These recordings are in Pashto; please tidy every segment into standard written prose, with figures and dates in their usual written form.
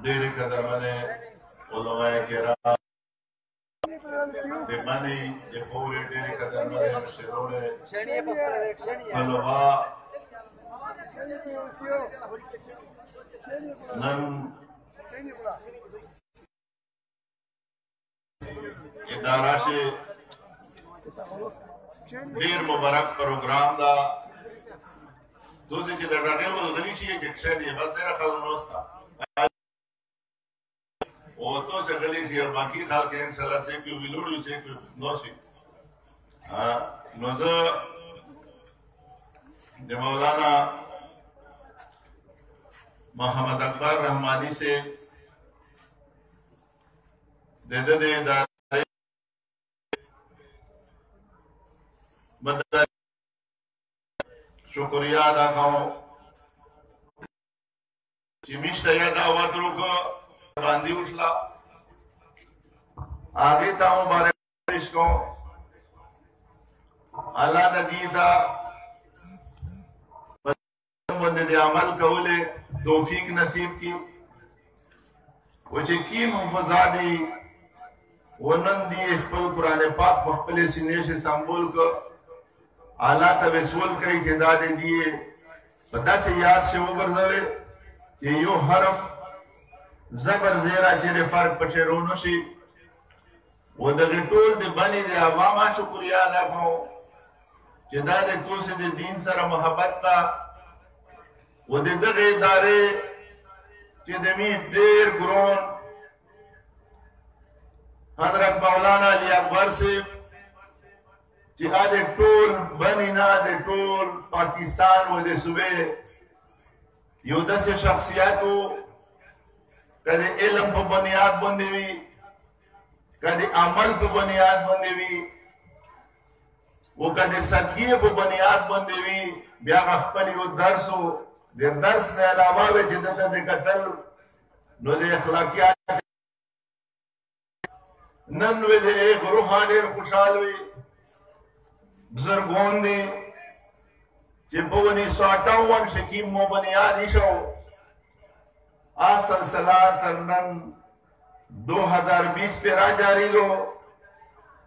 ډېرې قدرمنې علماء کرام د منی د پورې ډېرې قدرمنې مشرونې علماء نن اداره شي ډېر مبارک پروګرام دا دوسری چې د راډیو غلطی شي چې کښې بس ډېره خلک نوسته او تو سے غلی شي او باقي خلک ان شاء الله سې کې ویلوړو سې کې نو شي نو زه د مولانا محمد اکبر رحمانی سے د शुक्रिया अदा करूं चिमिष्टा या दावत रुको बांधी उछला आगे था मुबारक इसको अल्लाह ने दी था बंदे दे अमल कौले तौफीक नसीब की वो की मुफजादी वनन दी इस पर कुरान पाक मखबले सीने से संबोल को आला तवसूल कई जिंदादे दिए पता से याद से उगरजवे कि यो हरफ जबर जेरा चेरे फर्क पछे रोनो सी वो दगे टोल दे बनी दे अवामा शुक्रिया अदा करो जिंदादे तो से दे दीन सर मोहब्बत ता वो दे दगे दारे चिदमी देर गुरोन हजरत मौलाना अली अकबर से आदे टोल बनी ना दे टोल पाकिस्तान वो दे सुबह योदा से शख्सियातों कदे इल्म पर बुनियाद बंदी हुई कदे अमल पर बुनियाद बंदी हुई वो कदे सदक़े पर बुनियाद बंदी हुई ब्याह अख़बारी वो दर्स हो दे दर्स ने अलावा वे जिद्दत दे कतल नो दे अखलाकियात नन वे दे एक रूहानी खुशहाल हुई बुजुर्गों ने चिपवनी 58 शकीम मो बुनियाद इशो आ सिलसिला तरनन 2020 पे जारी लो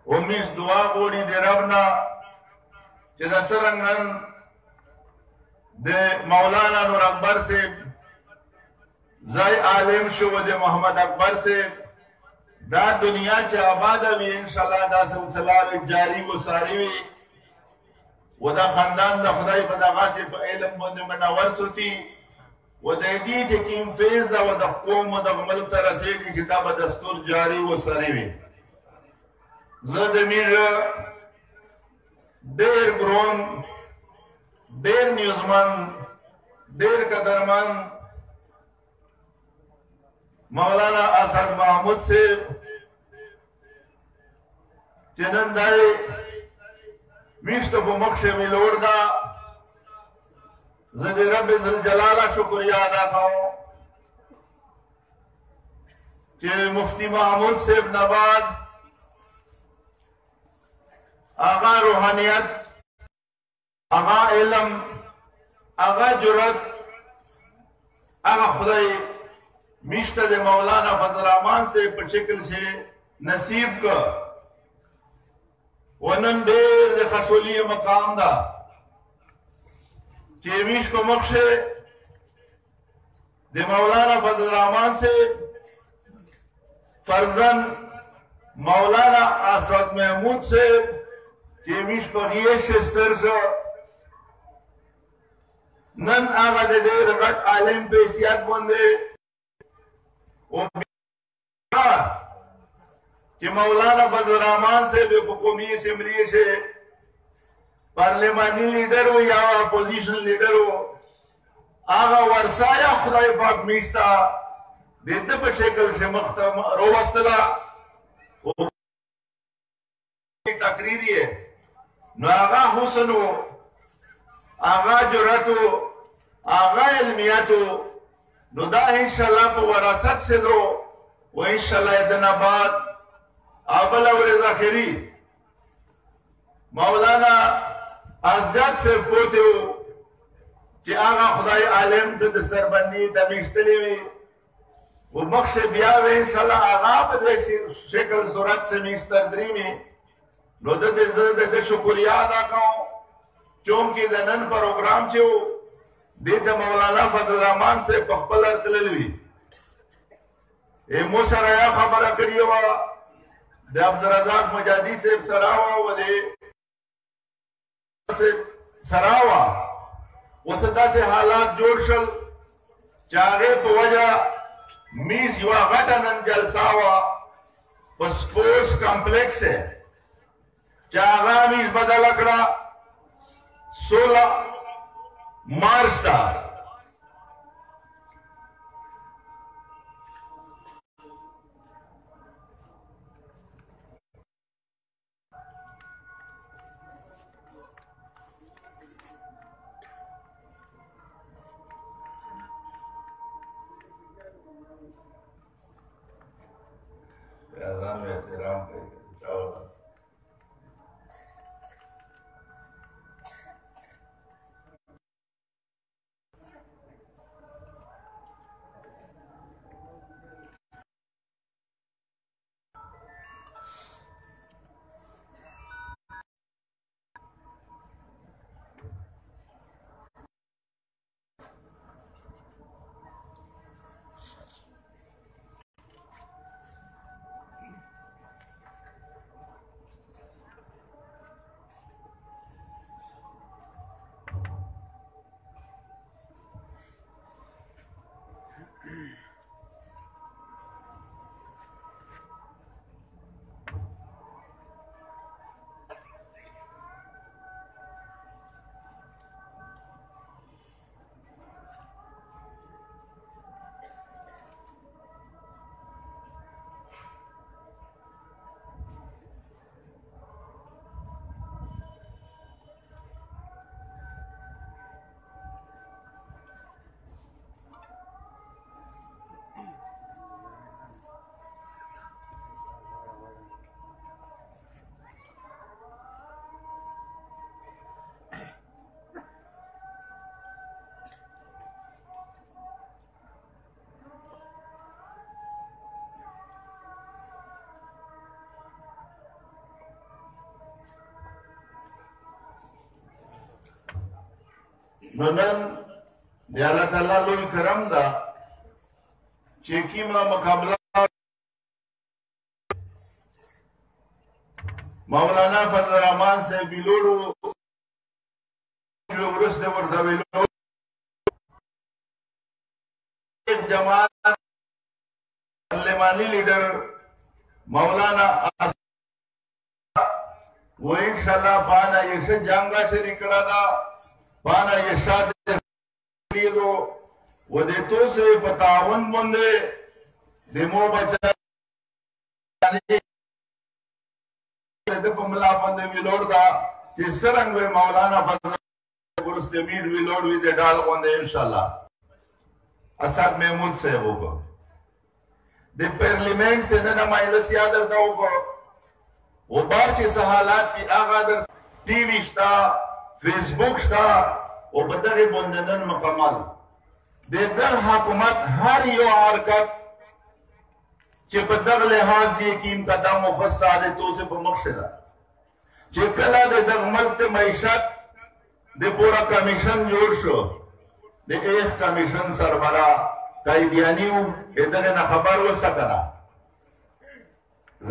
उम्मीद दुआ गोड़ी दे रबना जिदा सरंगन दे मौलाना नूर अकबर से जाय आलिम शो दे मोहम्मद अकबर से दा दुनिया चे आबाद भी इंशाल्लाह दा सिलसिला जारी वो सारी भी वदा खानदान दा खुदाई पदा गासे पे इल्म बंदे मनवर सुती वदा दी जे किम फेज दा वदा कौम वदा मलक तरसे की किताब दस्तूर जारी वो सारी भी ज़द मीर देर ग्रोन देर न्यूज़मन देर कदरमन मौलाना असद महमूद से चनंदाई मिश्त बुमक्ष मिलोड़दा ज़दे रब ज़ल जलाला शुक्रिया अदा करूं कि मुफ्ती महमूद सेब नवाज आगा रूहानियत आगा इल्म आगा जुरत आगा खुदाई मिश्त दे मौलाना फजल रहमान से पशिकल से नसीब का वनन देर दे खशोली मकाम दा चेमिश को मक्शे दे मौलाना फजल रहमान से फर्जन मौलाना असद महमूद से चेमिश को शिस्तर से नन आगा दे देर गट आलिम पेशियात बंदे कि मौलाना फजल रहमान से बेकौमी असेंबली से पार्लिमानी लीडर हो या अपोजिशन लीडर हो आगा वर्षाया खुदाई पाक मिश्ता देते पर शक्ल से मख्तम रोवस्तला तकरीरी है न आगा हुसन हो आगा जुरत हो आगा इल्मियत हो नुदा इंशाल्लाह को वरासत से लो वो इंशाल्लाह इदनाबाद आबल और ज़ाखिरी मौलाना आजाद से पोते हो چې هغه خدای عالم ته د سربندي ته ویستلې وي و مخش بیا وې انشاءالله هغه په دې شکل صورت سے میستر درېمې نو د دې زه د شکریا ادا کوم چونکې د نن پروګرام چې و دې ته مولانا فضل الرحمان صاحب په خپل ارتللی وي مو سره یا خبره کړې وه د عبدالرزاق مجادي صاحب سره وه و د سره وه اوس داسې حالات جوړ شل چې هغې په وجه میز یوه غټه نن جلسه وه په سپورټس کمپلیکس دی چې هغه میز بدله کړه 16 مارچ ته اذان احترام کوي نو نن د الله تعالی لوی کرم ده چې کیمه مقابله مولانا فضل الرحمان صاحب ویلوړو ورسته ورته ویلو جماعت پارلیمانی لیډر مولانا و انشاءالله بانا یې څه جنګه شری کړه ده بانا یہ شاد لیدو و دیتو سے پتاون بندے دیمو بچا پملا بندے ویلوڑ دا جس سرنگ وی مولانا فضل گرست میر ویلوڑ وی دے ڈال بندے انشاءاللہ اساد محمود سے ہوگا دی پارلیمنٹ تے ننا مائلس یادر دا ہوگا وہ بار چیز حالات کی آغا در ٹی وی شتا فیسبوک شتا او بدغه بندنن مکمل د دغه حکومت هر یو حرکت چې په دغه لحاظ دی کیم قدم مفسد تو سے په مقصد چې کله د دغه ملک معیشت د پورا کمیشن جوړ شو د ایک کمیشن سربرا قایدیانیو دغه نه خبر وسته کړه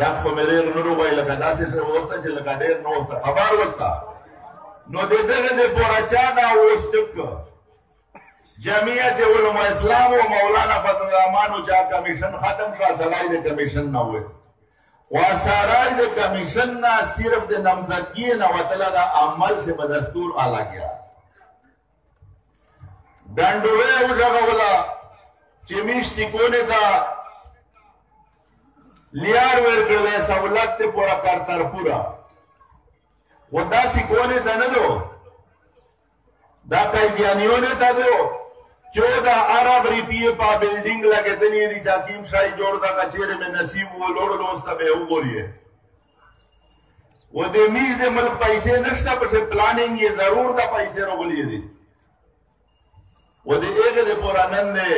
رات خو مې نورو ویل کدا چې وسته چې لګا ډېر نو خبر وسته نو د دغه د پورا چا دا وستک جمعیت علماء اسلام و مولانا فضل الرحمان و چا کمیشن ختم شو سلای د کمیشن نه وي و سارای د کمیشن نه صرف د نامزدگی نه وتل د عمل سے په دستور اعلی کیا ډنډوې وځغه ولا چې میشتي کونه دا لیار ورکړې سہولت ته پورا کرتر پورا ودا سی کونے تا ندو دا قیدیانیونے تا دو 14 ارب روپیے پا بلڈنگ لگے دنی دی جاکیم شاہی جوڑ دا کچھرے میں نصیب وہ لوڑ لو سب ہے وہ بولیے وہ دے میز دے ملک پیسے نشتا پر سے پلاننگ یہ ضرور دا پیسے رو بولیے دی و د هغې دپاره نن دی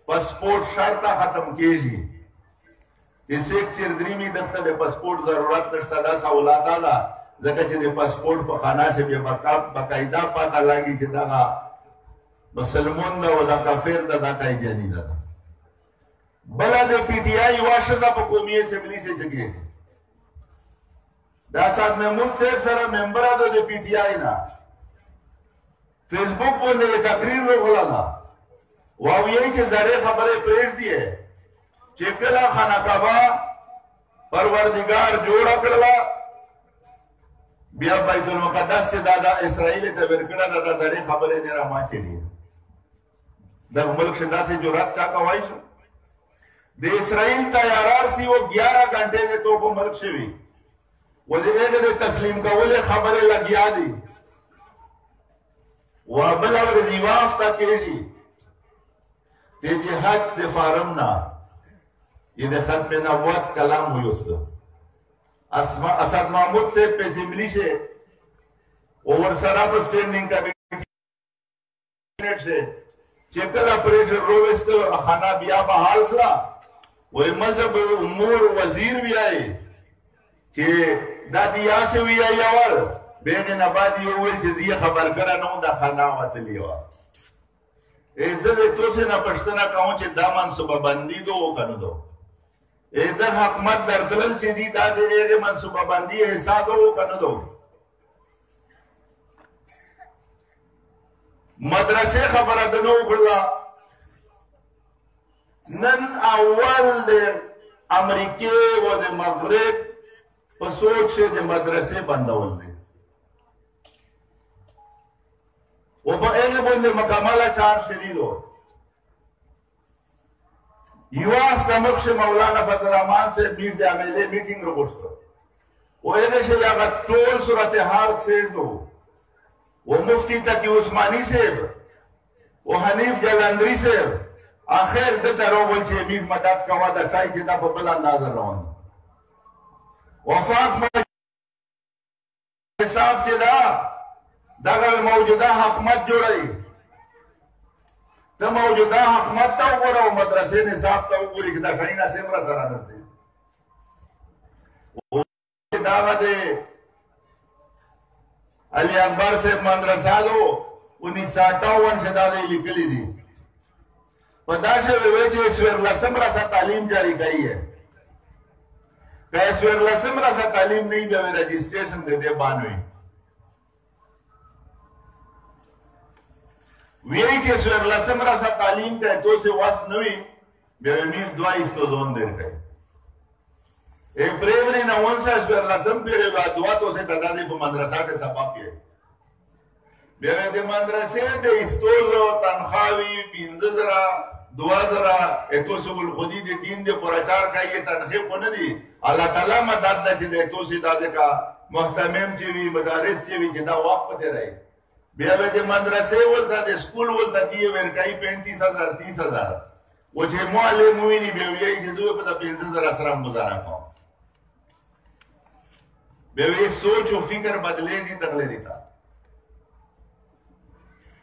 پاسپورټ شرطه ختم کېږي چې څوک چیردریمي دغته د پاسپورټ ضرورت نشته دا سهولاته ده ځکه چې د پاسپورټ په خانه شي بیا باقاعده پته لګي چې دغه مسلمون ده او دا کافر ده دا قیدیاني ده بله د پي ټي آی یوه ښځه په قومي اسمبلي کې چې کېږي دا سعد محمود صاحب سره ممبره ده د پي ټي آی نه فیسبوک باندې یې تقریر راغله ده او وایي چې زړې خبرې پرېږدي چې کله خانه کعبه پروردګار جوړه کړله بیا بیت المقدس چې دا د اسرائیل ته ورکړه ده دا زړې خبرې نه راماچېږي دغه ملک ښه داسې جرأت چا کولی شو د اسرائیل طیارار سی وہ 11 घंटे में तो को ملک شوی و د هغه د تسلیم کولې خبره لګیا دي و بل اور دی واسطه کېږي د جهاد د فارم نه یہ د ختم نبوت کلام ویوست اسد محمود سے په اسمبلی سے اوور سره په سټینډینګ کابینټ سے چې کله پریشر روست خانه بیا بحال سره وی مذہب امور وزیر بھی آئے کہ دا دیا سے بھی آئی اول بیغن آبادی اویل چیزی خبر کرا نو دا خاناوات لیوا ایزد تو سے نا پشتنا کہوں چی دا منصوبہ بندی دو کنو دو ایدر حکمت در دلل چی دی دا دے ایغی منصوبہ بندی حصہ دو کنو دو مدرسے خبر دنو کردہ نن اول د امریکې و د مغرب په سوچ د مدرسې بندول دي و په هغې باندې مکمله چار شریدو یوه هفته مخکې مولانا فضل الرحمن صاحب میر د امیلې میټینګ راغوښته و هغې چې هغه ټول صورتحال پرېږدو و مفتي تقي عثماني صاحب و حنیف جلندري صاحب آخر دته راوویل چې میز مدد کوه د ښایي چې دا په بل اندازه روان وفاق حساب چې دا دغه موجوده حکومت جوړوي ته موجوده حکومت ته وګوره او مدرسې نصاب ته وګورې چې دا ښایي څومره سره درته دا به د علي اکبر صاحب مدرسه لو 1958 چې دا دی لیکلي دي پداشه وی چې سورلسم راسه تعلیم جاری کړی ہے که سورلسم راسه تعلیم نه بیا رجسٹریشن دے دے بانوي وی چې سورلسم راسه تعلیم ته تو سے واس نوي بیا میز دوا ایستو زون دیر کړي ایک پریمری نه ونسه سورلسم پیری دوا تو سے تدادی په مدرسه کې سبق کې بیا د مدرسې د ایستولو تنخواوي 15,000 2000 اتوسو الخودی د دین د پرچار کایې تنخیب خو نه دي الله تعالی مدد ده چې د اتوسي دادې کا محتمم چې وي مدارس چې وي چې دا وخت پته راځي بیا به د مدرسې ولته د سکول ولته دی ورکای 35000 30000 و چې معلم ویني بیا وی چې دوی په 15000 سره گزاره کوم بیا وی سوچ او فکر بدلې دي تغلې دي تا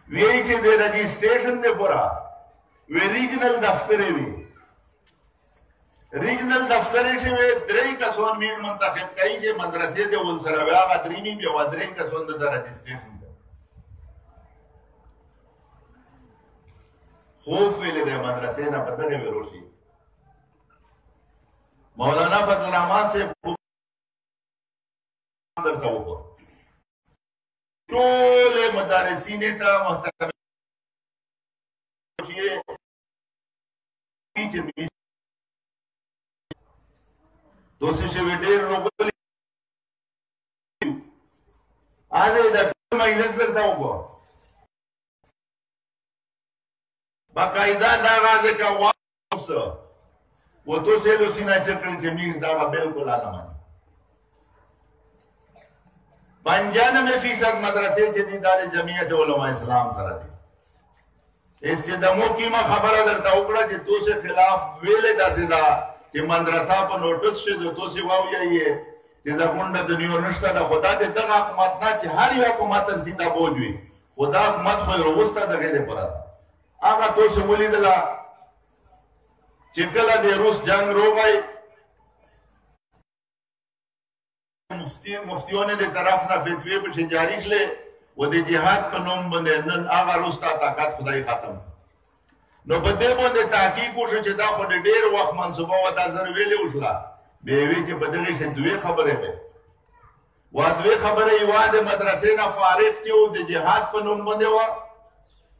وی چې د رجسٹریشن د پورا وی ریجنل دفترې وي ریجنل دفترې شوی درې کسان میر منتخب کوي چې مدرسې د ول سره بیا غدرینی بیا ودرې کسان د رجسټریشن خوف ویلې د مدرسې نه پته نه وروشي مولانا فضل الرحمن سے درته وکړو ټول مدرسین ته محترم دوسری شوی ډیر روغلی آده دا مجلس درته وکړو باقاعده دا غازه کا واپس و تو سے لو سیناچر کل زمین دا بالکل عالم 95% مدرسې چې دي دا د جمعیت علماء اسلام سره دي اس چې د موقیمه خبره درته وکړه چې تو سے خلاف ویلې داسې دا چې مدرسه په نوټس شي د تو سے واویې چې دا کونډه د نیو نشته د خدا د دغه حکومت نه چې هر یو حکومت سیده بوج وي خدا حکومت خو وروسته دغه دې پراته هغه تاسو ولیدله چې کله د روس جنگ روغی مفتیانو د طرف نه فتوی پسې جاري شلې و د جهاد په نوم باندې نن هغه روس ته طاقت خدای ختم نو په دې باندې تحقیق وشو چې دا خو د ډېر وخت منصوبه وه دا زر ویلې وشوله بیا یې وی چې په دغې کښې دوې خبرې وې دوې خبرې یوه د مدرسې نه فارغ چې و د جهاد په نوم باندې وه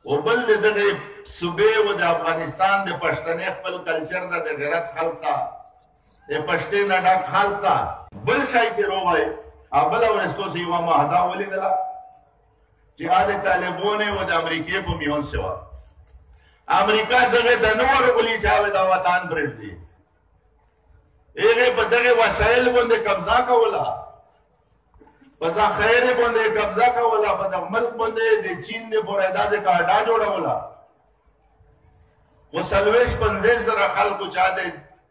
او بل د دغې صوبې و د افغانستان د پښتنې خپل کلچر ته د غیرت خلق ته د پښتې نه ډک خلق ته بل شی چې روغی بله ورځ تاسو یوه معاهده ولیدله چې هغه د طالبانو و د امریکې په میانځ کې وه امریکا دغه ته نه ورغلي چې هغه دا وطن پرېږدي هغې په دغې وسایل باندې قبضه کوله په ذخایر باندې قبضه کوله په دغه ملک باندې د چین د پورې داسې کاډا جوړوله خو 40-50 زره خلکو چا د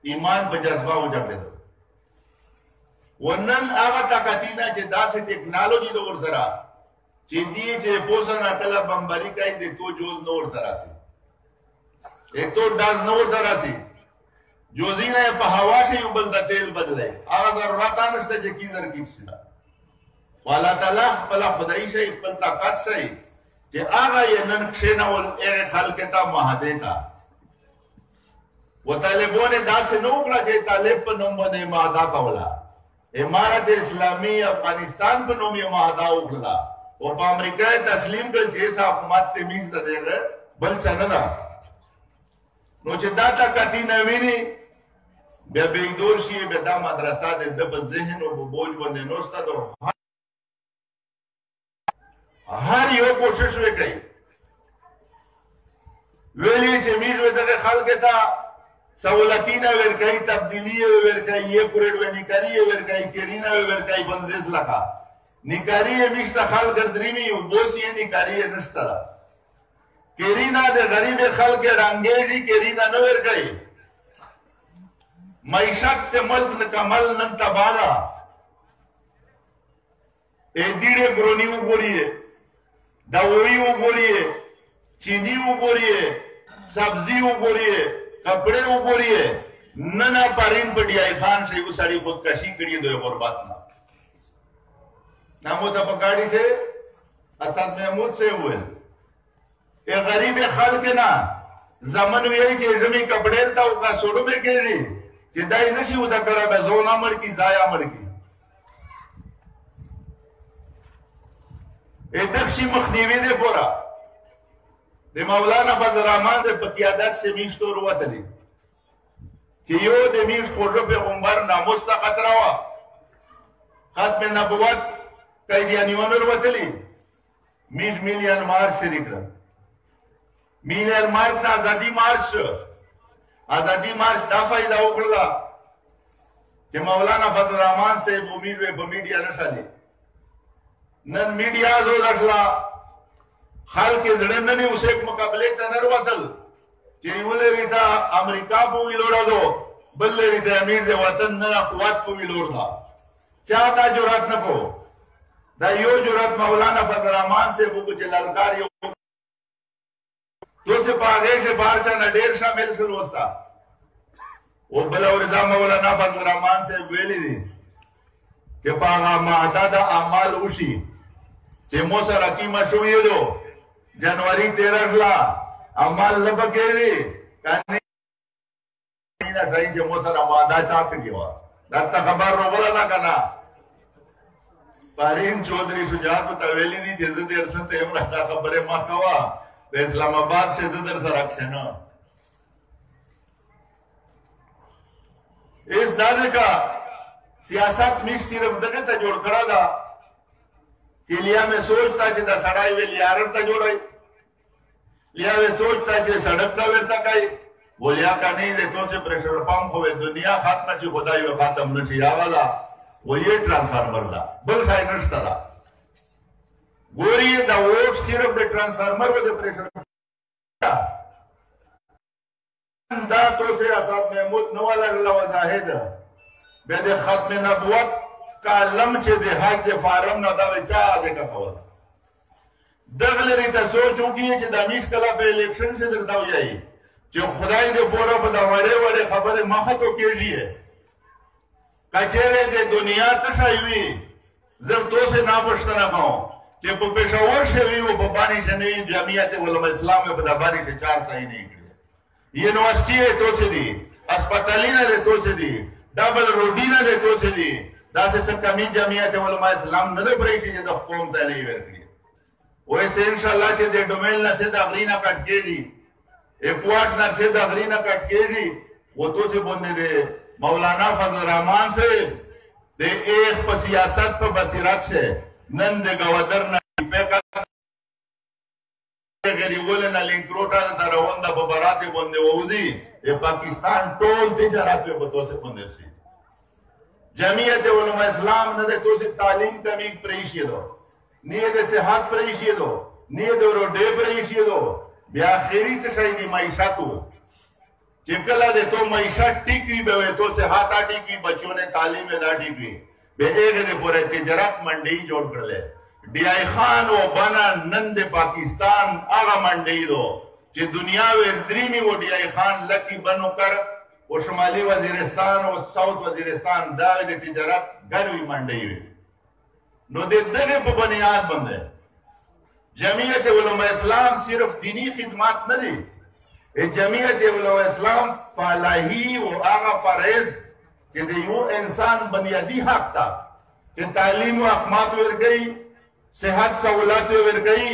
ایمان په جذبه وجګړېدل و نن هغه طاقتي نه چې داسې ټکنالوژي د ورسره چې دې چې پوسه نه کله بمباري کوي د تو جوز نه ورته راسي एक तो डाज न ورته راسي جوزینه په هوا شي یو بل د تیل بدلای هغه ضرورت نشته چې کی زر کیږي والله تعالی خپل خدای شي خپل طاقت شي چې هغه یې نن کښینول هغه خلک ته معاهده تا و طالبانو داسې نو کړه چې طالب په نوم باندې معاهده کوله امارت اسلامي افغانستان په نوم یې معاهده وکړه او په امریکا تسلیم کړ چې حکومت ته میږ دغه بل څه نه ده نو چې دا طاقتي نه ویني بیا بېدور شي بیا دا مدرسه د ده په ذهن او په بوج باندې نوسته ده هر یو کوشش وکړي ویلي چې موږ به دغه خلکو ته سہولتونه ورکوي تبدیلي یې ورکوي یې کورېډ به نکاري یې ورکوي کیرینه به ورکوي 50 لکه نکاري یې موږ ته خلک دریمي اوبوس یې نکاري یې نشته ده کیرینا د غریب خلک رنگېږي کیرینا نه ورکوي معیشت ته ملک نه کمل نن تباله ډېرې ګروني وګورئ دوايي وګورئ چینی وګورئ سبزي وګورئ کپڑے وګورئ نن پرین په ډي آی خان شي کو سړی خودکشي کړي دوی غربت نه نامو ته په ګاډي سے اسد محمود سے ہوئے ये गरीब खल्क ना जमन वेरी चेजमी कपड़े ता उका सोडो में केरी कि दाई नशी उदा करा बे जोना मर की जाया मर की ए दक्षी मखनीवी दे पूरा दे मौलाना फजल रहमान से बकियादत से मीश तो रुवतली कि यो दे मीश खोजो पे पैगंबर नामुस ता खतरा हुआ खत्म नबुवत कैदियानियों रुवतली मीश मिलियन मार्च शरीक मिलियन मार्च ना आजादी मार्च दा फायदा वकड़ला कि मौलाना फजल रहमान से उम्मीद व मीडिया नशाली नन मीडिया जो दखला खाल के जड़े ननी उसे एक मुकाबले तनर वतल कि यूले रीता अमेरिका को विलोड़ा दो बल्ले रीता अमीर दे वतन नना कुवत को विलोड़ था क्या था जुरात न को दा यो जुरात मौलाना फजल रहमान से वो कुछ ललकार यो तो से पागे से बाहर चना डेर शामिल शुरू होता वो बला और मौलाना फजल रहमान से वेली दी कि पागा मादा दा अमाल उशी che mosa rakima shuilo Januari 13 la amal labakeri kani ina sai che mosa ramada chakriwa datta khabar rogola na kana parin chaudhary sujat taweli di jezat ersan te amra khabare ma kawa islamabad se zidar sarakshana is dadar ka siyasat mish sirf dage ta jod kara da लिया में सोचता कि सड़ाई वे लियार जोड़ाई लिया में सोचता कि सड़क का वेरता काई वो लिया का नहीं देतो से प्रेशर पंप होवे दुनिया खात्मा ची खुदाई वे खात्म नची आवाला वो ये ट्रांसफार्मर ला बल साइनर्स तला गोरी द वोट सिर्फ the transformer way the pressure दा तो से असद महमूद नवाला अल्लाह जाहिद बेद खत्म नबुवत कालम चे दे हाज दे फारम ना दा विचा दे का खबर دغه لري ته سوچ وکړي چې د همیش کله په الیکشن سے درته وایي چې خدای دې پوره په دا وړې وړې خبرې مخه تو کېږي کچېرې د دنیا ته شای وي زه تو سے نه پوښتنه کوم چې په پېښور شوي او په بانی شنوي جمعیت علماء اسلام په دا بانی سے 4 صحیح نه کړي یونیورسيټي تو سے دي اسپیټالونه دې تو سے دي ډبل روډینه دې تو سے دي دا څه کمی جمعیت علماء اسلام نه پرې چې د قوم ته نه ورکړي ویسے انشاءاللہ چې د ډومین نه څه د غرینا کټ کېږي اکواټ نه څه د غرینا کټ کېږي وہ تو سے بندے دے مولانا فضل الرحمان سے دے ایک پا سیاست پا بصیرت سے نن دے گوادر نا پیکا غریبول نا لنکروٹا دا روان دا ببراتی بندے ووزی اے پاکستان ٹول تجارت پہ تو سے بندے سی جمعیت علماء اسلام نہ دے تو سے تعلیم کمی پریشی دو نیه د صحت پریشی دو نیه د روډې پریشی دو بیا آخری تشای دی معیشتو چې کله د تو معیشت ٹھیک وي به تو صحت ٹھیک وي بچوں نے تعلیم ادا ٹھیک وي به هغه د پوره تجارت منډي جوړ کړل ډی آی خان او بنا نن د پاکستان هغه منډي دو چې دنیا ور دریمي و ډی آی خان لکی بنو کر او شمالي وزیرستان او ساوث وزیرستان دا د تجارت ګروي منډي وي نو د دغه په بنیاد باندې جمعیت علماء اسلام صرف دینی خدمات نه دي جمعیت علماء اسلام فلاحی او هغه فرض چې د یو انسان بنیادی حق تا چې تعلیم او اقامت ورګي صحت سہولت ورګي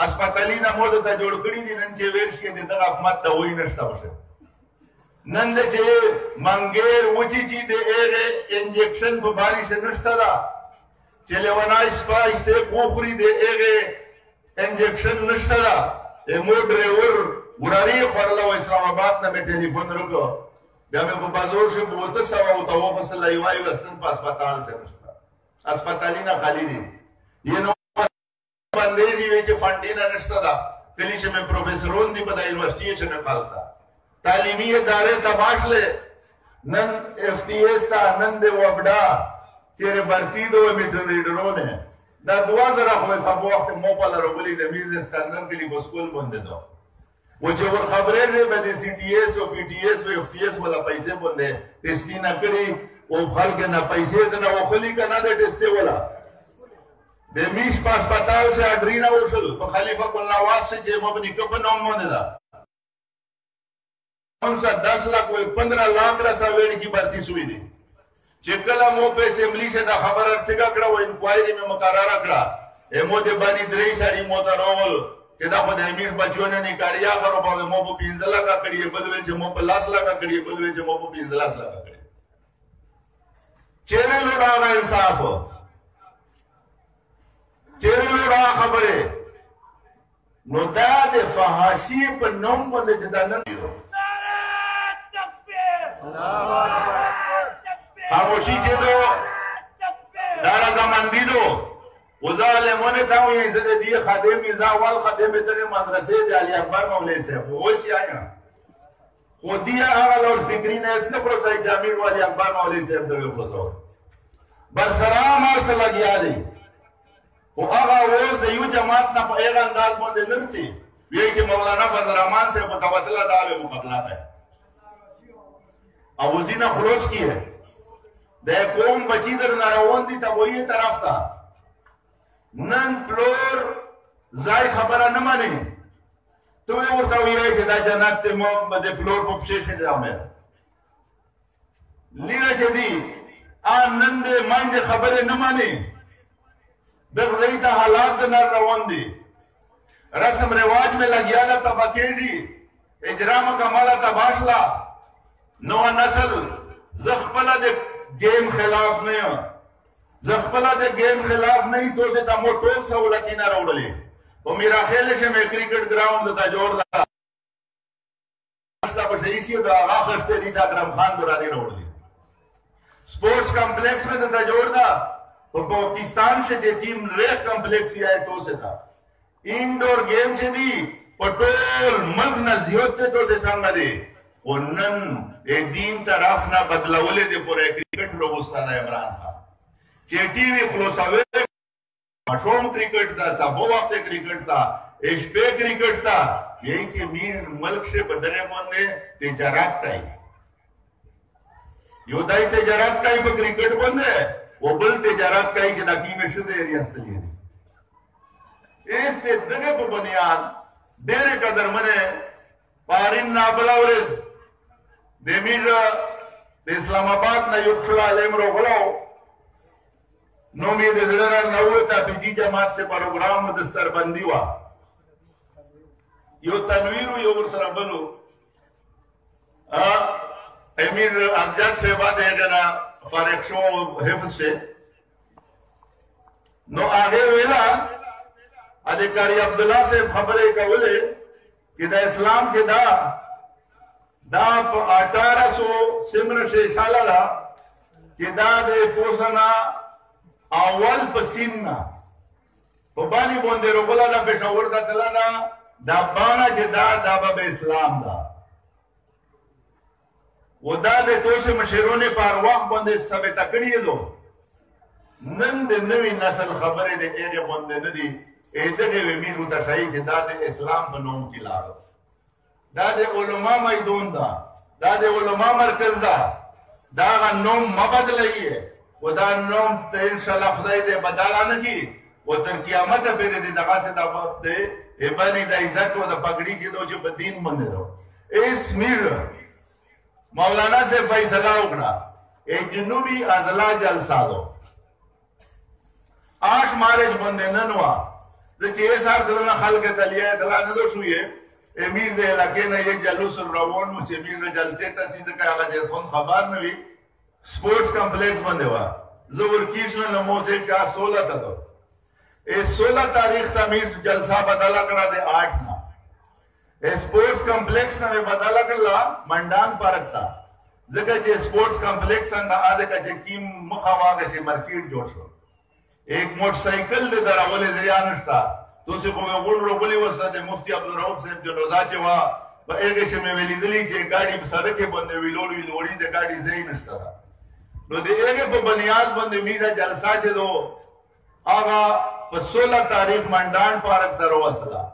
اسپیټالونه مو ته جوړ کړی دي نن چې ورشي د دغه اقامت د وای نشته وشه نن چې منګیر وچی چې د هغه انجکشن په بارش نشته دا چې لیونای سپای سے کوخري د هغه انجکشن نشته دا مو ډرایور وراری خورله و اسلام آباد نه مې ټلیفون وکړ بیا مې په بازار کې بوته سوا او ته وخت لا یوای وستن په هسپتال کې نشته هسپتالونه خالی دي ینو باندې دی چې فنډینه نشته دا کلی چې مې پروفیسورون دی په یونیورسيټي کې نه پالتا تعلیمي ادارې تباشله نن اف ټي اس تا نن د وبډا تیرے برتی دو میټر ریډرونه دا 2000 خو په وخت مو په لاره ولې د میر اسکندر کلی بسکول باندې دو वो जो खबरें ने बने सीटीएस और पीटीएस और एफटीएस वाला पैसे बंदे टेस्टी ना करी वो फल के ना पैसे देना वो खली का ना दे टेस्टे वाला बेमिश पास पताल से अड्रीना उसल तो खलीफा कुल नवाज से जे मबनी को बनों मोने दा उनसा 10 लाख वो 15 लाख रसा वेड़ की भर्ती सुई दी चेकला मो पे असेंबली से दा खबर अर्थिका कड़ा वो इंक्वायरी में मुकर्रर कड़ा ए मोदे बानी द्रई सारी मोतरोल कि दा खुद अमीर बच्चों ने निकारिया करो बाबे मो पे 15 लाख करिए बलवे जे मो पे 10 लाख करिए बलवे जे मो पे 15 लाख करिए चेरे लोड़ा का इंसाफ चेरे लोड़ा खबरे नो दा दे फहाशी पे नम बंदे जदा न दो खामोशी के दो दारा जमान दी दो وظالمونه ته وي زه د دې خادم اول خادم دغه مدرسې د علي اکبر مولوی صاحب وو شي آیا خو دې هغه لوړ فکرین اس نه پر ځای جامع علي اکبر مولوی صاحب دغه پوسو بر سلام سره لګیا دي او هغه اوس د یو جماعت نه په هغه انداز باندې نرسي وی چې مولانا فضل الرحمان صاحب په توتله دا به مقابله کوي او ځینې خروج کیه د قوم بچی در روان دي ته وایي طرف ته نن پلور زای خبره نه مانی تو ورته وایي چې دا جنت ته مو د پلور په پښې شه ځامه لیږه چې دی ان نن دې باندې خبره نه مانی دغه ته حالات نه روان دي رسم رواج میں لګیا لا تبکیږي اجرام کماله تباشلا نو نسل زخپله د گیم خلاف نه یم زخپله د گیم خلاف نه تو سے تا مو ټول سہولتي نه راوړلې او میرا خیال چې مې کرکټ ګراوند ته جوړ دا تاسو په شي شي دا هغه خسته دي چې اکرم خان دراني راوړلې स्पोर्ट्स कॉम्प्लेक्स में था जोड़ना तो पाकिस्तान से जे टीम रेक कॉम्प्लेक्स ही आए तो से था इंडोर गेम से दी पटोल मुल्क नज़ियत तो से संग दे और नन ए दीन तरफ ना बदलावले दे पूरे क्रिकेट लोग उस्ताद इमरान खान चेटी भी फ्लोसावे ماشوم کرکټ تا سبو وخت کرکټ تا شپې کرکټ تا یہی چې میر ملک سے بدنے باندې تجارت کوي یو دای تجارت کوي په کرکټ باندې او بل تجارت کوي چې د کیمه شوه ریاستلې اس ته دغه په بنیاد ډېر قدر منه پارین نابلاورز د میر د اسلام آباد نه یو خلا علم روغلو نو می د زړه نه وته په جماعت سے پروګرام دستربندی وا یو تنویر یو ور سره بلو امیر امجد سے بعد هغه فارغ شو حفظ شه نو هغه ویلا ادھکاری عبداللہ سے خبریں کولے کہ دا اسلام کے دا 1800 سمر سے اشالہ دا کہ دا دے پوسنا اول پسیننا بانی بوندے روگلا دا پیشاور دا تلانا دا بانا چے دا باب اسلام دا وہ دا دے تو سے مشیرون پارواق بوندے سب تکڑیے دو نند نوی نسل خبریں دے ایرے بوندے ندی ایدغه ویمیرو ته شای چې دا د اسلام په نوم کې لاړو دا د علما میدان دا د علما مرکز دا دا نوم مبدلایي و دا نوم ته ان شاء الله خدای دې بدلا نه کی و تر قیامت پورې دې دغه څه دا وخت دی ایبانی د عزت او د پګړی کې دوی چې په دین باندې دو اس میر مولانا سے فیصلہ وکړه ای جنوبی اضلاع جلسہ دو 8 مارچ باندې ننوا د چې سار دلته خلک تلیه دلا نه دو شوې امیر د علاقې نه یو جلوس روان مو چې امیر د جلسې ته سیده کاغه چې څون خبر نه وي سپورټس کمپلیکس باندې وا زور کیشن نو مو ته 16 ته دو ای 16 تاریخ ته امیر جلسہ بدلا کړه د 8 نه سپورټس کمپلیکس نه بدلا کړه منډان پارک تا ځکه چې سپورټس کمپلیکس څنګه اده کې کیم مخاواګه سي مارکیټ جوړ شو ایک موٹر سائیکل دے دراولے دے یانشتا تو سے کو غون روغلی وسته د مفتی عبدالرؤف صاحب جنوزا چې وا په هغه شمه ویلې دلی چې ګاډي په سړک باندې ویلوړی د ګاډي ځای نشته نو د هغه په بنیاد باندې میرا جلسه چې دو هغه په 16 تاریخ منډان پارک درو وسلا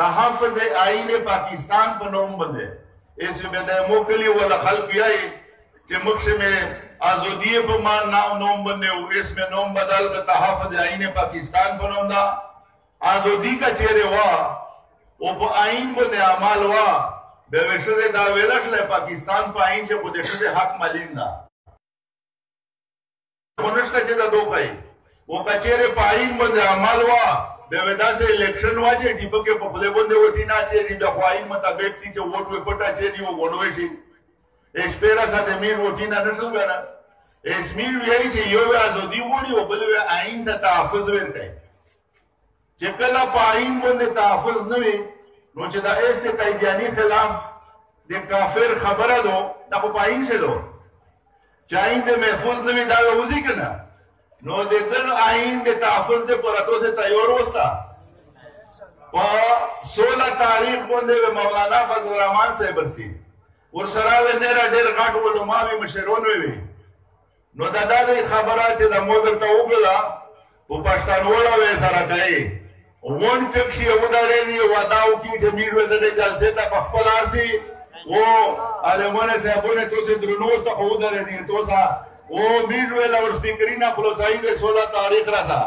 تحفظ آئین پاکستان په نوم باندې اس به د موکلی ولا خلق یای چې مخشه میں آزادی په ما نوم باندې او اس میں نوم بدل کر تحفظ آئین پاکستان په نوم دا آزادی کا چهره وا او په آئین باندې عمل وا به وشده دا ویلشله پاکستان په آئین چې خو دې حق مالیندا ونشته چې دا دوکای او کچېره په آئین باندې عمل وا به ودا سے الیکشن واجه ټیپو کې په خپل باندې وتی نه چې د خوایین مطابق دي چې ووټ وپټا چې دی وګڼوي شي اسپیرا ساته میر وټی نه نشو غواړه اسمیر وی چې یو ازادي وړي او بل وی آئین ته تحفظ ورکړي چې کله په آئین باندې تحفظ نه وي نو چې دا ایسته قیدیانی خلاف د کافر خبره دو دا په آئین شه دو چې آئین د محفوظ نه وي دا وځي کنه نو د دل آئین د تحفظ د پراتو سے تیار وستا په 16 تاریخ باندې مولانا فضل الرحمن صاحب ورسي ور سره و نه را ډېر غاټ علماء وي مشرون وي نو دا د خبره چې د مودر ته وګړه په پښتانوالو وې سره کوي وون تک شي ودارې وداو کی چې میړو د جلسې ته خپل ارسي او علمونه صاحبونه ته درنو ته ودارې توسا او میړو له ور سپیکرینا خلاصای د 16 تاریخ راځه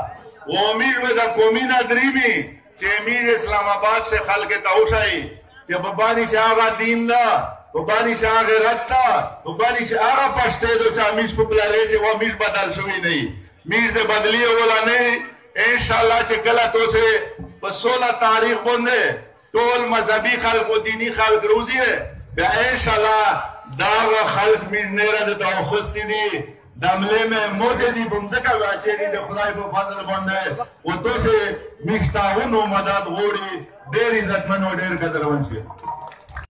او میړو د قومي نادریمی چې میر اسلام آباد سے خلک ته وشای چې په باندې شاغه دین دا په باندې شاغه رتا په باندې شاغه پښته د چا میش په پلارې چې و میش بدل شوی نه میش د بدلی ولا نه ان شاء الله چې کله توسه په 16 تاریخ باندې ټول مذهبي خلق او دینی خلق روزي به ان شاء الله دا خلق میر نه را د توخستی دي دمله میں موجودی بمدکا واچری د خدای په فضل باندې او توسه میشتاونو مدد غوړي ډېر عزت منو ډېر قدر ونشي